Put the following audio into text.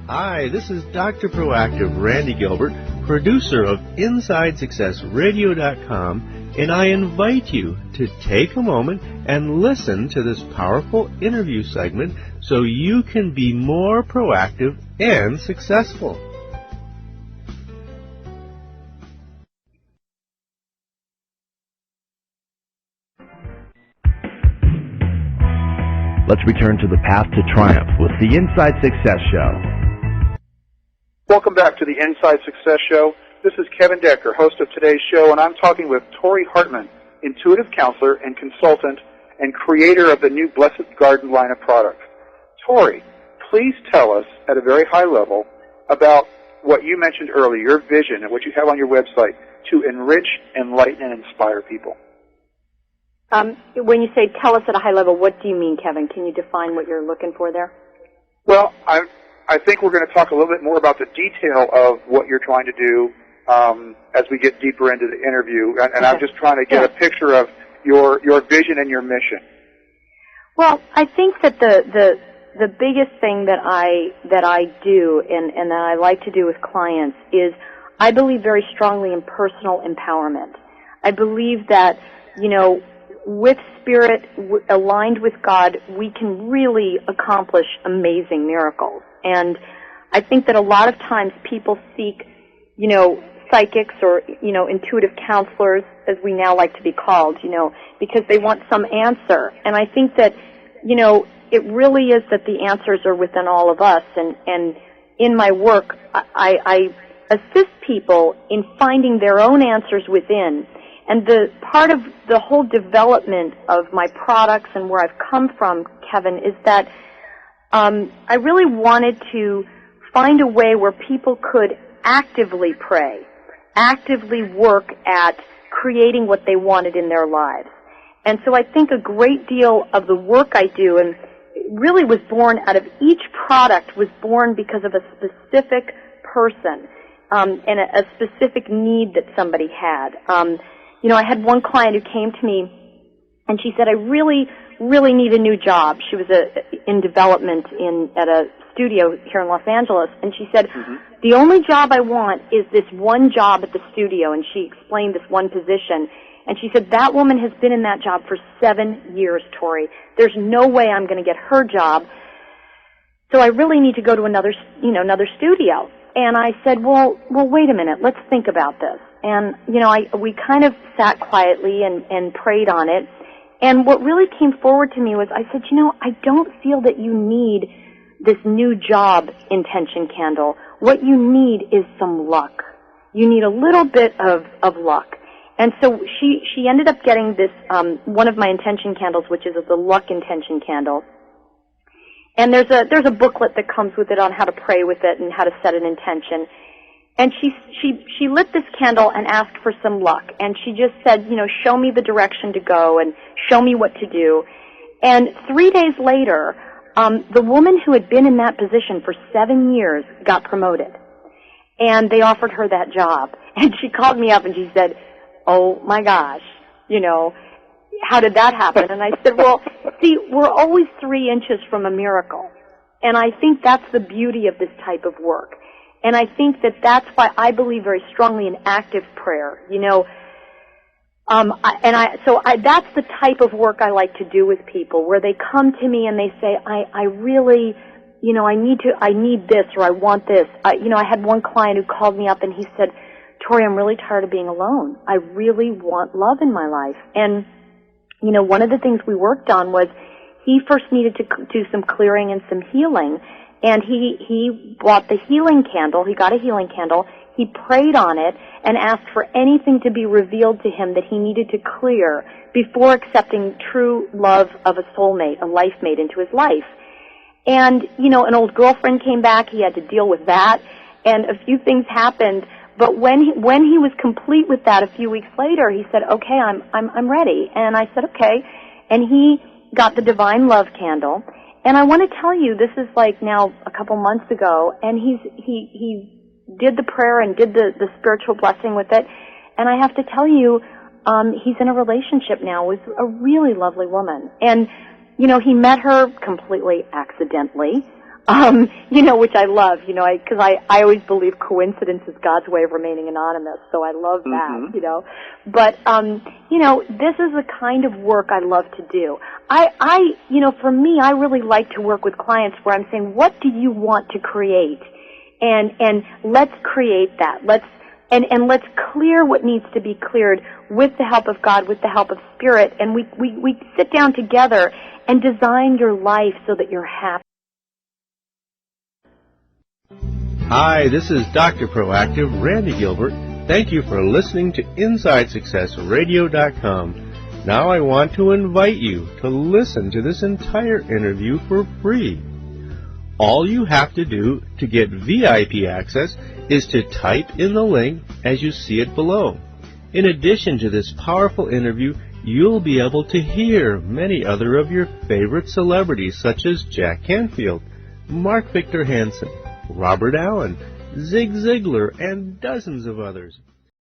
Hi, this is Dr. Proactive Randy Gilbert, producer of InsideSuccessRadio.com, and I invite you to take a moment and listen to this powerful interview segment so you can be more proactive and successful. Let's return to the path to triumph with the Inside Success Show. Welcome back to the Inside Success Show. This is Kevin Decker, host of today's show, and I'm talking with Tori Hartman, intuitive counselor and consultant and creator of the new Blessed Garden line of products. Tori, please tell us at a very high level about what you mentioned earlier, your vision and what you have on your website to enrich, enlighten, and inspire people. When you say tell us at a high level, what do you mean, Kevin? Can you define what you're looking for there? Well, I think we're going to talk a little bit more about the detail of what you're trying to do as we get deeper into the interview. And okay. I'm just trying to get a picture of your vision and your mission. Well, I think that the biggest thing that I do and that I like to do with clients is I believe very strongly in personal empowerment. I believe that, with spirit, aligned with God, we can really accomplish amazing miracles. And I think that a lot of times people seek, psychics or, intuitive counselors, as we now like to be called, because they want some answer. And I think that, it really is that the answers are within all of us. And in my work, I assist people in finding their own answers within. And the part of the whole development of my products and where I've come from, Kevin, is that I really wanted to find a way where people could actively pray, actively work at creating what they wanted in their lives. And so I think a great deal of the work I do, and it really was born out of each product, was born because of a specific person and a specific need that somebody had. I had one client who came to me, and she said, I really, really need a new job. She was in development at a studio here in Los Angeles, and she said, the only job I want is this one job at the studio, and she explained this one position. And she said, that woman has been in that job for 7 years, Tori. There's no way I'm going to get her job, so I really need to go to another studio. And I said, well, wait a minute, let's think about this. And, we kind of sat quietly and prayed on it. And what really came forward to me was I said, I don't feel that you need this new job intention candle. What you need is some luck. You need a little bit of luck. And so she ended up getting this, one of my intention candles, which is the luck intention candle. And there's a booklet that comes with it on how to pray with it and how to set an intention. And she lit this candle and asked for some luck. And she just said, show me the direction to go and show me what to do. And 3 days later, the woman who had been in that position for 7 years got promoted. And they offered her that job. And she called me up and she said, oh my gosh, how did that happen? And I said, well, see, we're always 3 inches from a miracle. And I think that's the beauty of this type of work. And I think that that's why I believe very strongly in active prayer, that's the type of work I like to do with people, where they come to me and they say, I really, I need this, or I want this. I had one client who called me up and he said, Tori, I'm really tired of being alone. I really want love in my life. And, one of the things we worked on was he first needed to do some clearing and some healing. And he bought the healing candle. He got a healing candle. He prayed on it and asked for anything to be revealed to him that he needed to clear before accepting true love of a soulmate, a life mate into his life. And, an old girlfriend came back. He had to deal with that. And a few things happened. But when he was complete with that a few weeks later, he said, okay, I'm ready. And I said, okay. And he got the Divine Love candle. And I want to tell you, this is like now a couple months ago, and he did the prayer and did the spiritual blessing with it. And I have to tell you, he's in a relationship now with a really lovely woman. And, he met her completely accidentally. which I love, because I always believe coincidence is God's way of remaining anonymous, so I love that, But, this is the kind of work I love to do. For me, I really like to work with clients where I'm saying, what do you want to create? And let's create that. Let's clear what needs to be cleared with the help of God, with the help of Spirit, and we sit down together and design your life so that you're happy. Hi, this is Dr. Proactive, Randy Gilbert. Thank you for listening to InsideSuccessRadio.com. Now I want to invite you to listen to this entire interview for free. All you have to do to get VIP access is to type in the link as you see it below. In addition to this powerful interview, you'll be able to hear many other of your favorite celebrities such as Jack Canfield, Mark Victor Hansen, Robert Allen, Zig Ziglar, and dozens of others.